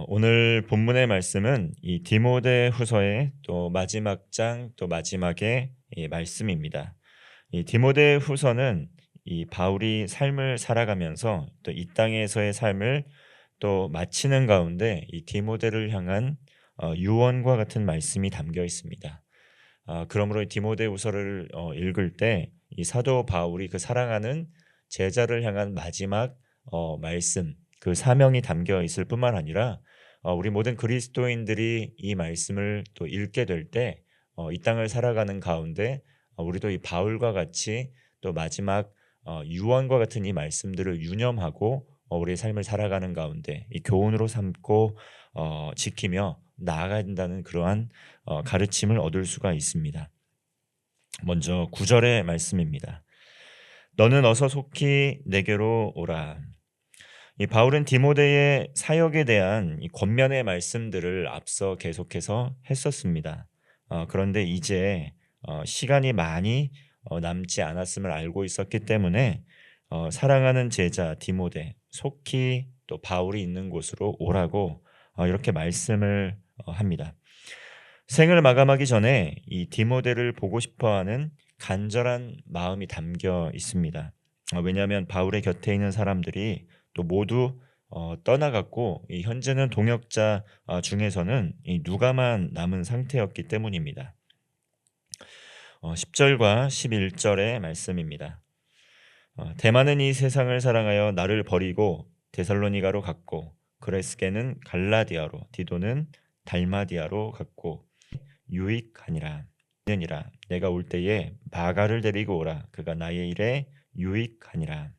오늘 본문의 말씀은 이 디모데후서의 또 마지막 장 또 마지막의 이 말씀입니다. 이 디모데후서는 이 바울이 삶을 살아가면서 또 이 땅에서의 삶을 또 마치는 가운데 이 디모데를 향한 유언과 같은 말씀이 담겨 있습니다. 그러므로 이 디모데후서를 읽을 때 이 사도 바울이 그 사랑하는 제자를 향한 마지막 말씀, 그 사명이 담겨 있을 뿐만 아니라 우리 모든 그리스도인들이 이 말씀을 또 읽게 될 때 이 땅을 살아가는 가운데 우리도 이 바울과 같이 또 마지막 유언과 같은 이 말씀들을 유념하고 우리의 삶을 살아가는 가운데 이 교훈으로 삼고 지키며 나아가야 된다는 그러한 가르침을 얻을 수가 있습니다. 먼저 9절의 말씀입니다. 너는 어서 속히 내게로 오라. 이 바울은 디모데의 사역에 대한 이 권면의 말씀들을 앞서 계속해서 했었습니다. 그런데 이제 시간이 많이 남지 않았음을 알고 있었기 때문에 사랑하는 제자 디모데 속히 또 바울이 있는 곳으로 오라고 이렇게 말씀을 합니다. 생을 마감하기 전에 이 디모데를 보고 싶어하는 간절한 마음이 담겨 있습니다. 왜냐하면 바울의 곁에 있는 사람들이 또 모두 떠나갔고 이 현재는 동역자 중에서는 이 누가만 남은 상태였기 때문입니다. 10절과 11절의 말씀입니다. 대만은 이 세상을 사랑하여 나를 버리고 데살로니가로 갔고 그레스게는 갈라디아로 디도는 달마디아로 갔고 유익하니라. 이느니라 내가 올 때에 마가를 데리고 오라. 그가 나의 일에 유익하니라.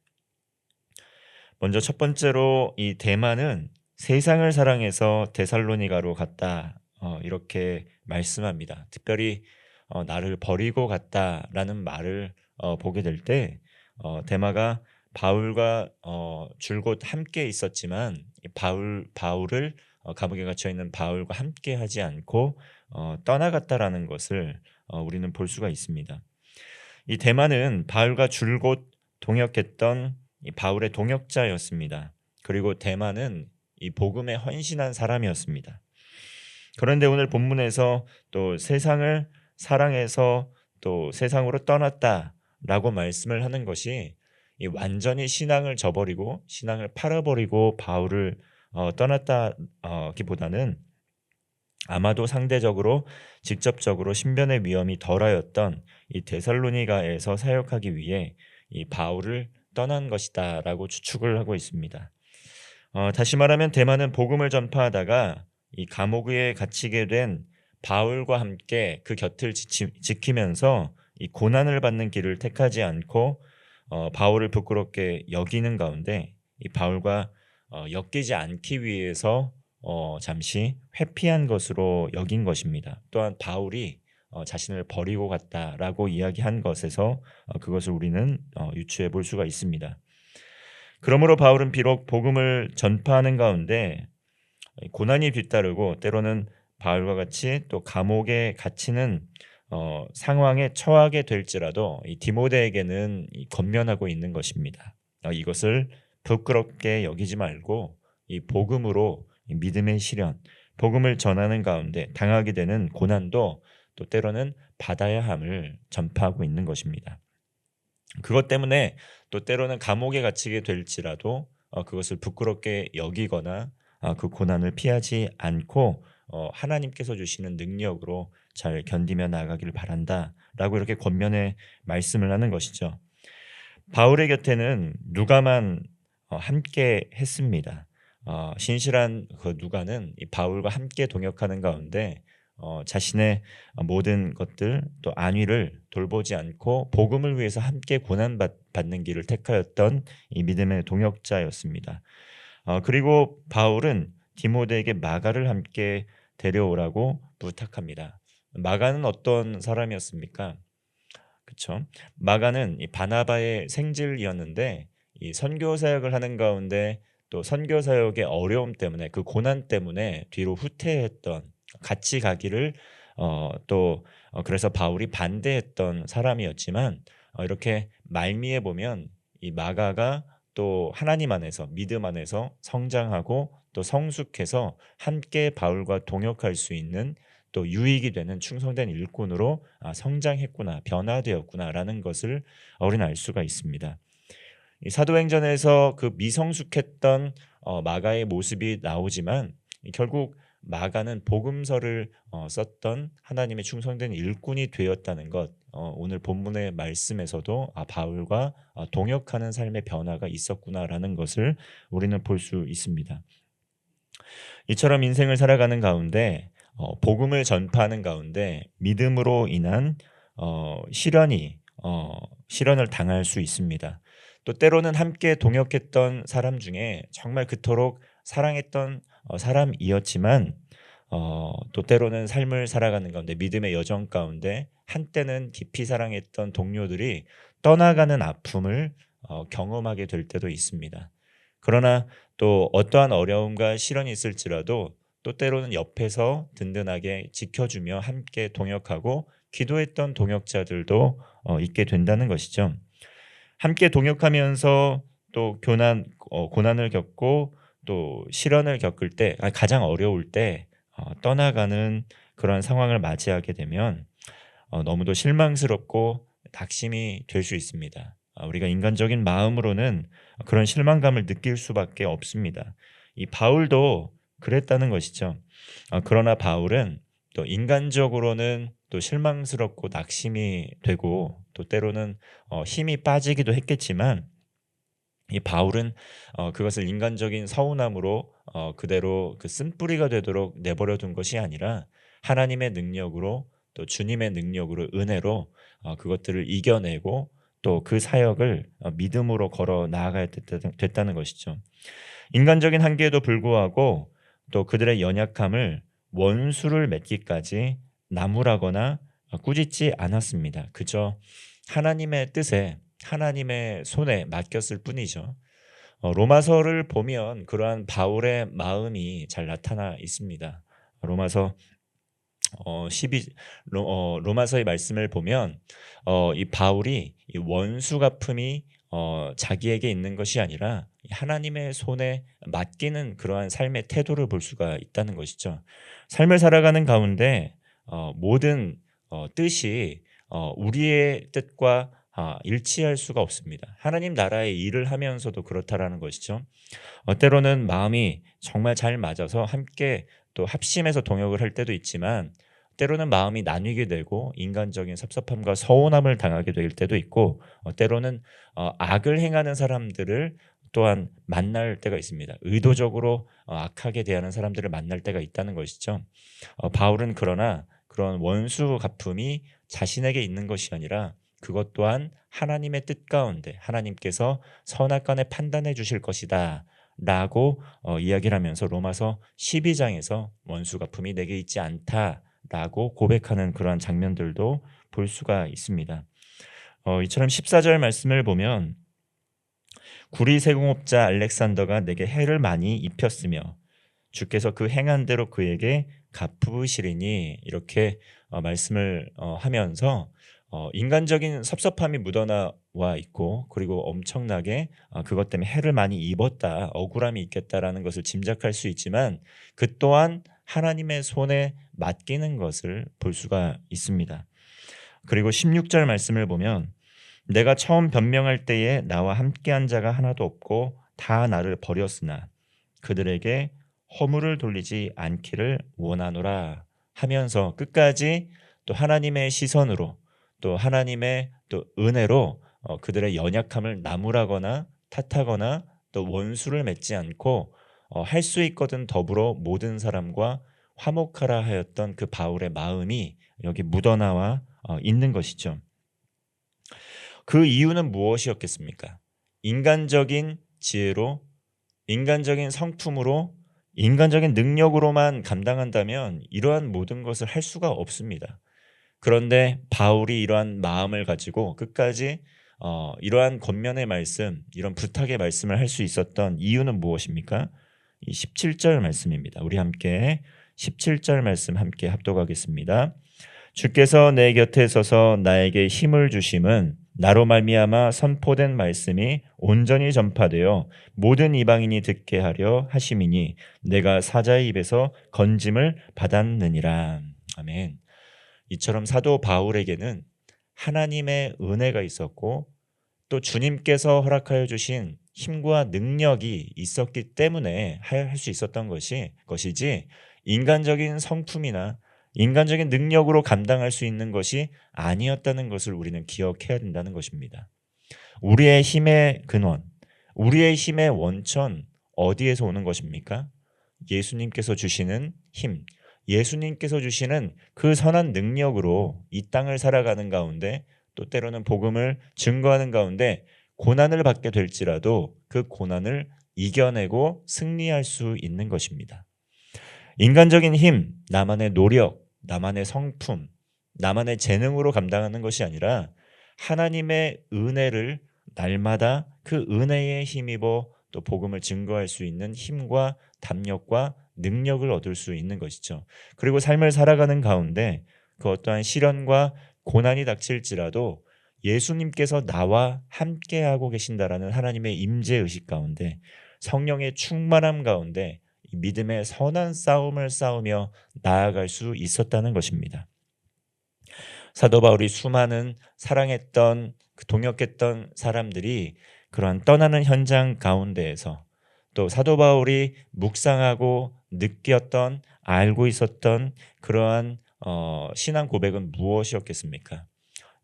먼저 첫 번째로 이 대만은 세상을 사랑해서 데살로니가로 갔다. 이렇게 말씀합니다. 특별히 나를 버리고 갔다라는 말을 보게 될 때 대마가 바울과 줄곧 함께 있었지만 바울을 감옥에 갇혀 있는 바울과 함께 하지 않고 떠나갔다라는 것을 우리는 볼 수가 있습니다. 이 대마는 바울과 줄곧 동역했던 이 바울의 동역자였습니다. 그리고 대마는 이 복음에 헌신한 사람이었습니다. 그런데 오늘 본문에서 또 세상을 사랑해서 또 세상으로 떠났다라고 말씀을 하는 것이 이 완전히 신앙을 저버리고 신앙을 팔아버리고 바울을 떠났다기보다는 아마도 상대적으로 직접적으로 신변의 위험이 덜하였던 이 데살로니가에서 사역하기 위해 이 바울을 떠난 것이다라고 추측을 하고 있습니다. 다시 말하면 대만은 복음을 전파하다가 이 감옥에 갇히게 된 바울과 함께 그 곁을 지키면서 이 고난을 받는 길을 택하지 않고 바울을 부끄럽게 여기는 가운데 이 바울과 엮이지 않기 위해서 잠시 회피한 것으로 여긴 것입니다. 또한 바울이 자신을 버리고 갔다라고 이야기한 것에서 그것을 우리는 유추해 볼 수가 있습니다. 그러므로 바울은 비록 복음을 전파하는 가운데 고난이 뒤따르고 때로는 바울과 같이 또 감옥에 갇히는 상황에 처하게 될지라도 이 디모데에게는 권면하고 있는 것입니다. 이것을 부끄럽게 여기지 말고 이 복음으로 이 믿음의 시련, 복음을 전하는 가운데 당하게 되는 고난도 또 때로는 받아야 함을 전파하고 있는 것입니다. 그것 때문에 또 때로는 감옥에 갇히게 될지라도 그것을 부끄럽게 여기거나 그 고난을 피하지 않고 하나님께서 주시는 능력으로 잘 견디며 나아가기를 바란다라고 이렇게 권면의 말씀을 하는 것이죠. 바울의 곁에는 누가만 함께 했습니다. 신실한 그 누가는 이 바울과 함께 동역하는 가운데 자신의 모든 것들 또 안위를 돌보지 않고 복음을 위해서 함께 고난받는 길을 택하였던 이 믿음의 동역자였습니다. 그리고 바울은 디모데에게 마가를 함께 데려오라고 부탁합니다. 마가는 어떤 사람이었습니까? 그렇죠. 마가는 이 바나바의 생질이었는데 이 선교 사역을 하는 가운데 또 선교 사역의 어려움 때문에 그 고난 때문에 뒤로 후퇴했던 같이 가기를 그래서 바울이 반대했던 사람이었지만 이렇게 말미에 보면 이 마가가 또 하나님 안에서 믿음 안에서 성장하고 또 성숙해서 함께 바울과 동역할 수 있는 또 유익이 되는 충성된 일꾼으로 성장했구나, 변화되었구나라는 것을 우리는 알 수가 있습니다. 이 사도행전에서 그 미성숙했던 마가의 모습이 나오지만 결국 마가는 복음서를 썼던 하나님의 충성된 일꾼이 되었다는 것, 오늘 본문의 말씀에서도 바울과 동역하는 삶의 변화가 있었구나라는 것을 우리는 볼 수 있습니다. 이처럼 인생을 살아가는 가운데 복음을 전파하는 가운데 믿음으로 인한 시련을 당할 수 있습니다. 또 때로는 함께 동역했던 사람 중에 정말 그토록 사랑했던 사람이었지만 또 때로는 삶을 살아가는 가운데 믿음의 여정 가운데 한때는 깊이 사랑했던 동료들이 떠나가는 아픔을 경험하게 될 때도 있습니다. 그러나 또 어떠한 어려움과 시련이 있을지라도 또 때로는 옆에서 든든하게 지켜주며 함께 동역하고 기도했던 동역자들도 있게 된다는 것이죠. 함께 동역하면서 또 고난을 겪고 또 시련을 겪을 때 가장 어려울 때 떠나가는 그런 상황을 맞이하게 되면 너무도 실망스럽고 낙심이 될 수 있습니다. 우리가 인간적인 마음으로는 그런 실망감을 느낄 수밖에 없습니다. 이 바울도 그랬다는 것이죠. 그러나 바울은 또 인간적으로는 또 실망스럽고 낙심이 되고 또 때로는 힘이 빠지기도 했겠지만 이 바울은 그것을 인간적인 서운함으로 그대로 그 쓴뿌리가 되도록 내버려 둔 것이 아니라 하나님의 능력으로 또 주님의 능력으로 은혜로 그것들을 이겨내고 또 그 사역을 믿음으로 걸어 나아가야 됐다는 것이죠. 인간적인 한계에도 불구하고 또 그들의 연약함을 원수를 맺기까지 나무라거나 꾸짖지 않았습니다. 그저 하나님의 뜻에 하나님의 손에 맡겼을 뿐이죠. 로마서를 보면 그러한 바울의 마음이 잘 나타나 있습니다. 로마서 12 로마서의 말씀을 보면 이 바울이 이 원수 갚음이 자기에게 있는 것이 아니라 하나님의 손에 맡기는 그러한 삶의 태도를 볼 수가 있다는 것이죠. 삶을 살아가는 가운데 모든 뜻이 우리의 뜻과 일치할 수가 없습니다. 하나님 나라의 일을 하면서도 그렇다라는 것이죠. 때로는 마음이 정말 잘 맞아서 함께 또 합심해서 동역을 할 때도 있지만 때로는 마음이 나뉘게 되고 인간적인 섭섭함과 서운함을 당하게 될 때도 있고 때로는 악을 행하는 사람들을 또한 만날 때가 있습니다. 의도적으로 악하게 대하는 사람들을 만날 때가 있다는 것이죠. 바울은 그러나 그런 원수 갚음이 자신에게 있는 것이 아니라 그것 또한 하나님의 뜻 가운데 하나님께서 선악간에 판단해 주실 것이다 라고 이야기를 하면서 로마서 12장에서 원수 갚음이 내게 있지 않다라고 고백하는 그러한 장면들도 볼 수가 있습니다. 이처럼 14절 말씀을 보면 구리 세공업자 알렉산더가 내게 해를 많이 입혔으며 주께서 그 행한 대로 그에게 갚으시리니 이렇게 말씀을 하면서 인간적인 섭섭함이 묻어나와 있고 그리고 엄청나게 그것 때문에 해를 많이 입었다, 억울함이 있겠다라는 것을 짐작할 수 있지만 그 또한 하나님의 손에 맡기는 것을 볼 수가 있습니다. 그리고 16절 말씀을 보면 내가 처음 변명할 때에 나와 함께한 자가 하나도 없고 다 나를 버렸으나 그들에게 허물을 돌리지 않기를 원하노라 하면서 끝까지 또 하나님의 시선으로 또 하나님의 또 은혜로 그들의 연약함을 나무라거나 탓하거나 또 원수를 맺지 않고 할 수 있거든 더불어 모든 사람과 화목하라 하였던 그 바울의 마음이 여기 묻어나와 있는 것이죠. 그 이유는 무엇이었겠습니까? 인간적인 지혜로, 인간적인 성품으로, 인간적인 능력으로만 감당한다면 이러한 모든 것을 할 수가 없습니다. 그런데 바울이 이러한 마음을 가지고 끝까지 이러한 권면의 말씀, 이런 부탁의 말씀을 할 수 있었던 이유는 무엇입니까? 이 17절 말씀입니다. 우리 함께 17절 말씀 함께 합독하겠습니다. 주께서 내 곁에 서서 나에게 힘을 주심은 나로 말미암아 선포된 말씀이 온전히 전파되어 모든 이방인이 듣게 하려 하심이니 내가 사자의 입에서 건짐을 받았느니라. 아멘. 이처럼 사도 바울에게는 하나님의 은혜가 있었고 또 주님께서 허락하여 주신 힘과 능력이 있었기 때문에 할 수 있었던 것이지 인간적인 성품이나 인간적인 능력으로 감당할 수 있는 것이 아니었다는 것을 우리는 기억해야 된다는 것입니다. 우리의 힘의 근원, 우리의 힘의 원천 어디에서 오는 것입니까? 예수님께서 주시는 힘, 예수님께서 주시는 그 선한 능력으로 이 땅을 살아가는 가운데 또 때로는 복음을 증거하는 가운데 고난을 받게 될지라도 그 고난을 이겨내고 승리할 수 있는 것입니다. 인간적인 힘, 나만의 노력, 나만의 성품, 나만의 재능으로 감당하는 것이 아니라 하나님의 은혜를 날마다 그 은혜에 힘입어 또 복음을 증거할 수 있는 힘과 담력과 능력을 얻을 수 있는 것이죠. 그리고 삶을 살아가는 가운데 그 어떠한 시련과 고난이 닥칠지라도 예수님께서 나와 함께하고 계신다라는 하나님의 임재의식 가운데 성령의 충만함 가운데 믿음의 선한 싸움을 싸우며 나아갈 수 있었다는 것입니다. 사도 바울이 수많은 사랑했던 동역했던 사람들이 그러한 떠나는 현장 가운데에서 또 사도 바울이 묵상하고 느꼈던 알고 있었던 그러한 신앙 고백은 무엇이었겠습니까?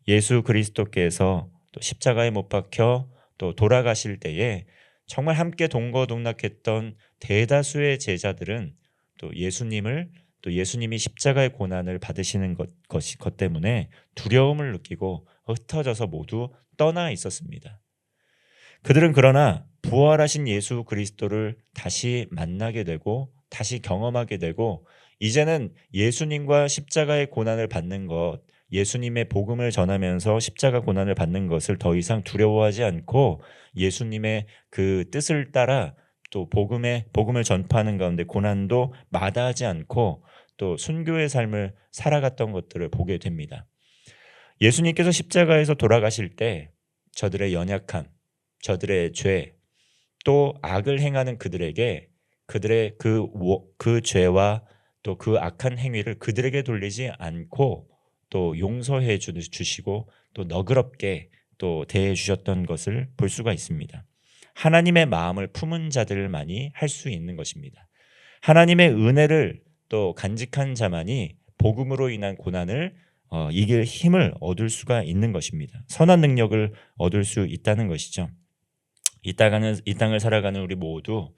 예수 그리스도께서 또 십자가에 못 박혀 또 돌아가실 때에 정말 함께 동거동락했던 대다수의 제자들은 또 예수님이 십자가의 고난을 받으시는 것 때문에 두려움을 느끼고 흩어져서 모두 떠나 있었습니다. 그들은 그러나 부활하신 예수 그리스도를 다시 만나게 되고 다시 경험하게 되고 이제는 예수님과 십자가의 고난을 받는 것, 예수님의 복음을 전하면서 십자가 고난을 받는 것을 더 이상 두려워하지 않고 예수님의 그 뜻을 따라 또 복음을 전파하는 가운데 고난도 마다하지 않고 또 순교의 삶을 살아갔던 것들을 보게 됩니다. 예수님께서 십자가에서 돌아가실 때 저들의 연약함, 저들의 죄, 또 악을 행하는 그들에게 그들의 그 죄와 또 그 악한 행위를 그들에게 돌리지 않고 또 용서해 주시고 또 너그럽게 또 대해 주셨던 것을 볼 수가 있습니다. 하나님의 마음을 품은 자들만이 할 수 있는 것입니다. 하나님의 은혜를 또 간직한 자만이 복음으로 인한 고난을 이길 힘을 얻을 수가 있는 것입니다. 선한 능력을 얻을 수 있다는 것이죠. 이 땅을 살아가는 우리 모두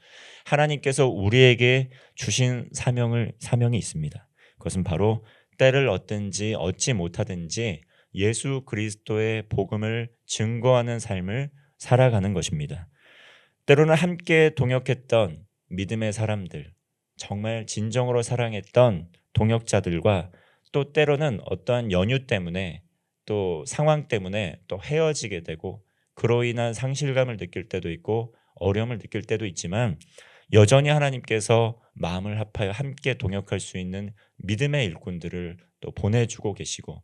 하나님께서 우리에게 주신 사명이 있습니다. 그것은 바로 때를 얻든지 얻지 못하든지 예수 그리스도의 복음을 증거하는 삶을 살아가는 것입니다. 때로는 함께 동역했던 믿음의 사람들, 정말 진정으로 사랑했던 동역자들과 또 때로는 어떠한 연유 때문에 또 상황 때문에 또 헤어지게 되고 그로 인한 상실감을 느낄 때도 있고 어려움을 느낄 때도 있지만 여전히 하나님께서 마음을 합하여 함께 동역할 수 있는 믿음의 일꾼들을 또 보내주고 계시고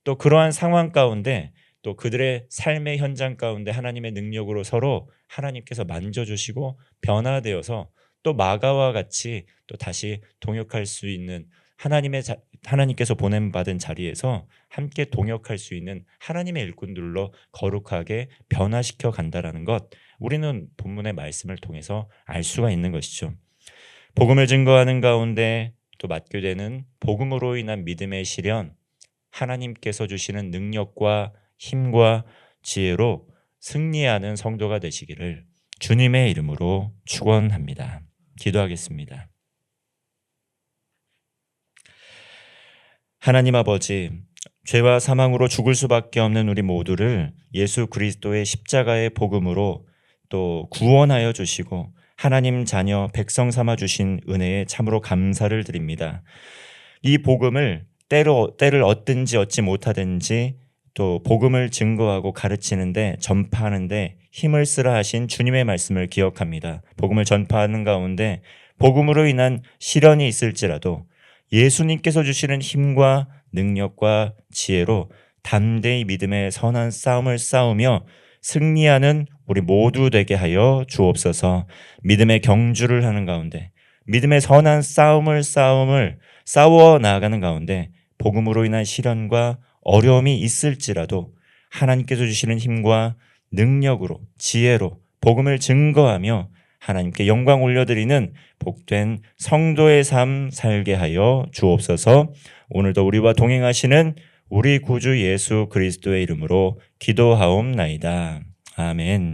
또 그러한 상황 가운데 또 그들의 삶의 현장 가운데 하나님의 능력으로 서로 하나님께서 만져주시고 변화되어서 또 마가와 같이 또 다시 동역할 수 있는 하나님께서 보냄받은 자리에서 함께 동역할 수 있는 하나님의 일꾼들로 거룩하게 변화시켜 간다라는 것, 우리는 본문의 말씀을 통해서 알 수가 있는 것이죠. 복음을 증거하는 가운데 또 맡게 되는 복음으로 인한 믿음의 시련, 하나님께서 주시는 능력과 힘과 지혜로 승리하는 성도가 되시기를 주님의 이름으로 축원합니다. 기도하겠습니다. 하나님 아버지, 죄와 사망으로 죽을 수밖에 없는 우리 모두를 예수 그리스도의 십자가의 복음으로 또 구원하여 주시고 하나님 자녀 백성 삼아 주신 은혜에 참으로 감사를 드립니다. 이 복음을 때를 얻든지 얻지 못하든지 또 복음을 증거하고 가르치는데 전파하는데 힘을 쓰라 하신 주님의 말씀을 기억합니다. 복음을 전파하는 가운데 복음으로 인한 시련이 있을지라도 예수님께서 주시는 힘과 능력과 지혜로 담대히 믿음의 선한 싸움을 싸우며 승리하는 우리 모두 되게 하여 주옵소서. 믿음의 경주를 하는 가운데, 믿음의 선한 싸움을 싸워 나아가는 가운데 복음으로 인한 시련과 어려움이 있을지라도 하나님께서 주시는 힘과 능력으로, 지혜로 복음을 증거하며 하나님께 영광 올려드리는 복된 성도의 삶 살게 하여 주옵소서. 오늘도 우리와 동행하시는 우리 구주 예수 그리스도의 이름으로 기도하옵나이다. 아멘.